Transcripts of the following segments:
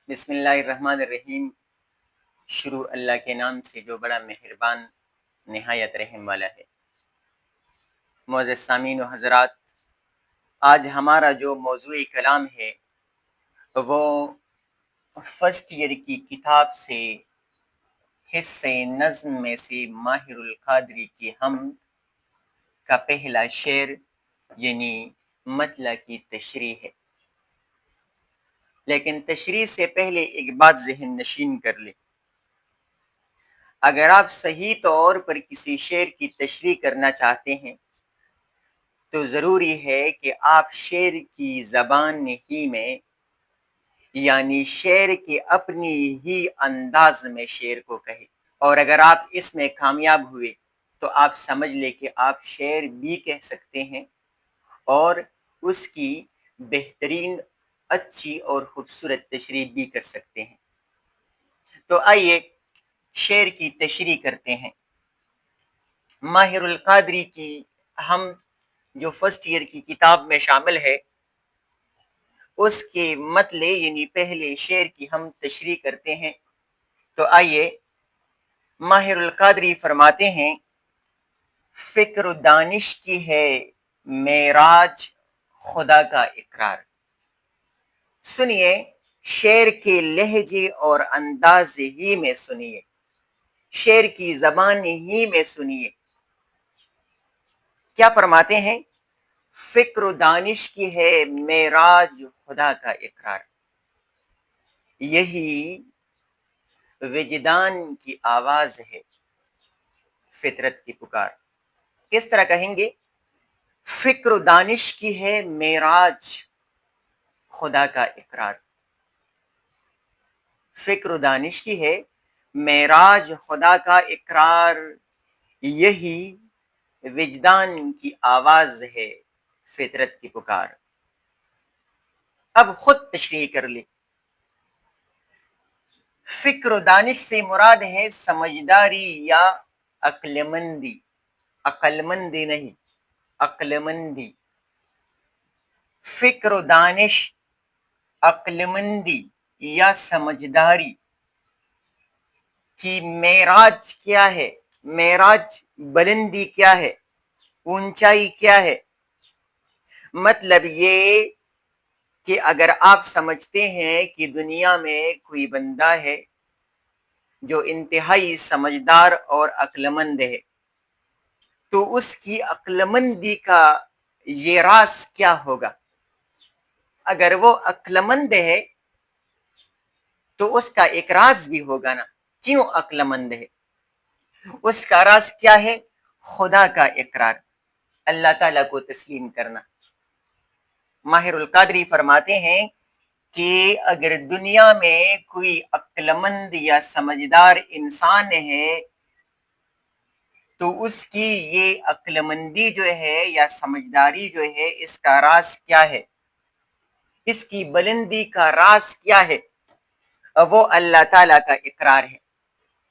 بسم اللہ الرحمن الرحیم۔ شروع اللہ کے نام سے جو بڑا مہربان نہایت رحم والا ہے۔ معزز سامعین و حضرات، آج ہمارا جو موضوع کلام ہے وہ فرسٹ ایئر کی کتاب سے حصہ نظم میں سے ماہر القادری کی حمد کا پہلا شعر یعنی مطلع کی تشریح ہے۔ لیکن تشریح سے پہلے ایک بات ذہن نشین کر لیں۔ اگر آپ صحیح طور پر کسی شعر کی تشریح کرنا چاہتے ہیں تو ضروری ہے کہ آپ شعر کی زبان ہی میں یعنی شعر کے اپنی ہی انداز میں شعر کو کہیں، اور اگر آپ اس میں کامیاب ہوئے تو آپ سمجھ لیں کہ آپ شعر بھی کہہ سکتے ہیں اور اس کی بہترین، اچھی اور خوبصورت تشریح بھی کر سکتے ہیں۔ تو آئیے شعر کی تشریح کرتے ہیں۔ ماہر القادری کی ہم جو فرسٹ ایئر کی کتاب میں شامل ہے اس کے مطلع یعنی پہلے شعر کی ہم تشریح کرتے ہیں۔ تو آئیے، ماہر القادری فرماتے ہیں، فکر و دانش کی ہے معراج خدا کا اقرار۔ سنیے، شعر کے لہجے اور انداز ہی میں سنیے، شعر کی زبان ہی میں سنیے۔ کیا فرماتے ہیں؟ فکر و دانش کی ہے معراج خدا کا اقرار، یہی وجدان کی آواز ہے فطرت کی پکار۔ کس طرح کہیں گے؟ فکر و دانش کی ہے معراج خدا کا اقرار، فکر و دانش کی ہے معراج خدا کا اقرار، یہی وجدان کی آواز ہے فطرت کی پکار۔ اب خود تشریح کر لیں۔ فکر و دانش سے مراد ہے سمجھداری یا عقل مندی، عقل مندی نہیں، عقل مندی۔ فکر و دانش، عقل مندی یا سمجھداری کی معراج کیا ہے؟ معراج بلندی کیا ہے؟ اونچائی کیا ہے؟ مطلب یہ کہ اگر آپ سمجھتے ہیں کہ دنیا میں کوئی بندہ ہے جو انتہائی سمجھدار اور عقل مند ہے تو اس کی عقل مندی کا یہ راز کیا ہوگا؟ اگر وہ عقل مند ہے تو اس کا ایک راز بھی ہوگا نا، کیوں عقل مند ہے؟ اس کا راز کیا ہے؟ خدا کا اقرار، اللہ تعالیٰ کو تسلیم کرنا۔ ماہر القادری فرماتے ہیں کہ اگر دنیا میں کوئی عقل مند یا سمجھدار انسان ہے تو اس کی یہ عقل مندی جو ہے یا سمجھداری جو ہے اس کا راز کیا ہے؟ اس کی بلندی کا راز کیا ہے؟ وہ اللہ تعالیٰ کا اقرار ہے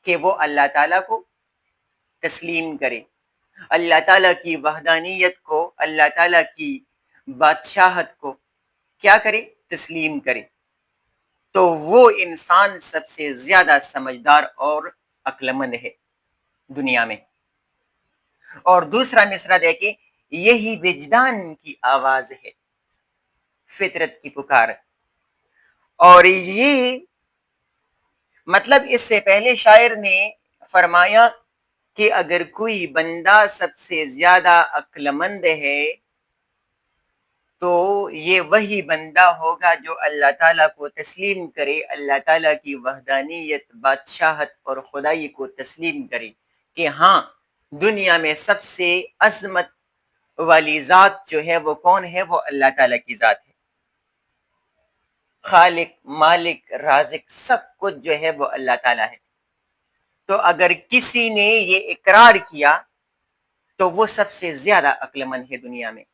کہ وہ اللہ تعالیٰ کو تسلیم کرے، اللہ تعالیٰ کی وحدانیت کو، اللہ تعالیٰ کی بادشاہت کو کیا کرے؟ تسلیم کرے۔ تو وہ انسان سب سے زیادہ سمجھدار اور عقل مند ہے دنیا میں۔ اور دوسرا مصرع دیکھیں، یہی وجدان کی آواز ہے فطرت کی پکار۔ اور یہ مطلب اس سے پہلے شاعر نے فرمایا کہ اگر کوئی بندہ سب سے زیادہ عقل مند ہے تو یہ وہی بندہ ہوگا جو اللہ تعالیٰ کو تسلیم کرے، اللہ تعالیٰ کی وحدانیت، بادشاہت اور خدائی کو تسلیم کرے کہ ہاں، دنیا میں سب سے عظمت والی ذات جو ہے وہ کون ہے؟ وہ اللہ تعالیٰ کی ذات ہے۔ خالق، مالک، رازق سب کچھ جو ہے وہ اللہ تعالیٰ ہے۔ تو اگر کسی نے یہ اقرار کیا تو وہ سب سے زیادہ عقل مند ہے دنیا میں،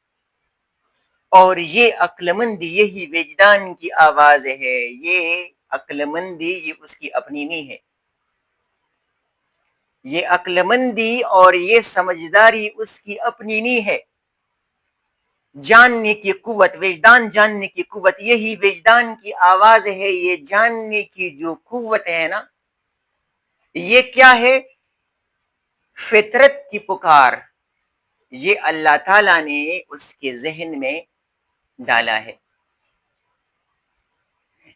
اور یہ عقل مندی، یہی وجدان کی آواز ہے، یہ عقل مندی یہ اس کی اپنی نہیں ہے، یہ عقل مندی اور یہ سمجھداری اس کی اپنی نہیں ہے، جاننے کی قوت، وجدان جاننے کی قوت، یہی وجدان کی آواز ہے، یہ جاننے کی جو قوت ہے نا، یہ کیا ہے؟ فطرت کی پکار، یہ اللہ تعالیٰ نے اس کے ذہن میں ڈالا ہے۔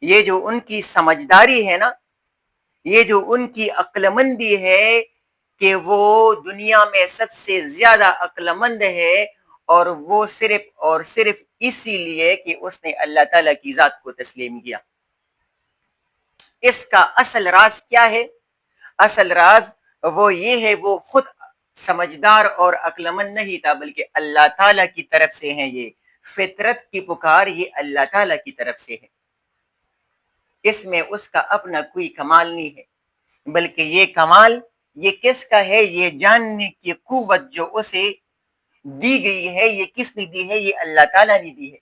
یہ جو ان کی سمجھداری ہے نا، یہ جو ان کی عقل مندی ہے کہ وہ دنیا میں سب سے زیادہ عقل مند ہے، اور وہ صرف اور صرف اسی لیے کہ اس نے اللہ تعالیٰ کی ذات کو تسلیم کیا۔ اس کا اصل راز کیا ہے؟ اصل راز وہ یہ ہے، وہ خود سمجھدار اور عقل مند نہیں تھا، بلکہ اللہ تعالیٰ کی طرف سے ہے۔ یہ فطرت کی پکار یہ اللہ تعالیٰ کی طرف سے ہے، اس میں اس کا اپنا کوئی کمال نہیں ہے، بلکہ یہ کمال یہ کس کا ہے؟ یہ جاننے کی قوت جو اسے دی گئی ہے، یہ کس نے دی ہے؟ یہ اللہ تعالیٰ نے دی ہے،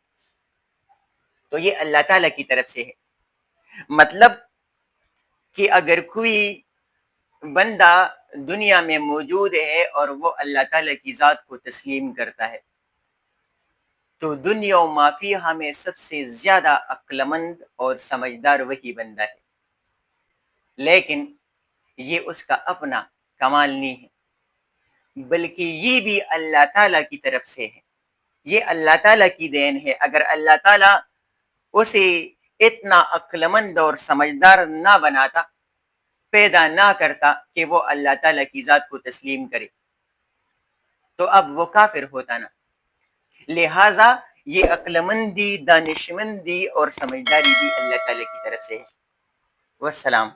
تو یہ اللہ تعالیٰ کی طرف سے ہے۔ مطلب کہ اگر کوئی بندہ دنیا میں موجود ہے اور وہ اللہ تعالیٰ کی ذات کو تسلیم کرتا ہے، تو دنیا و ما فیہا میں سب سے زیادہ عقل مند اور سمجھدار وہی بندہ ہے، لیکن یہ اس کا اپنا کمال نہیں ہے، بلکہ یہ بھی اللہ تعالیٰ کی طرف سے ہے، یہ اللہ تعالیٰ کی دین ہے۔ اگر اللہ تعالیٰ اسے اتنا عقل مند اور سمجھدار نہ بناتا، پیدا نہ کرتا کہ وہ اللہ تعالیٰ کی ذات کو تسلیم کرے، تو اب وہ کافر ہوتا نا۔ لہٰذا یہ عقل مندی، دانش مندی اور سمجھداری بھی اللہ تعالیٰ کی طرف سے ہے۔ والسلام۔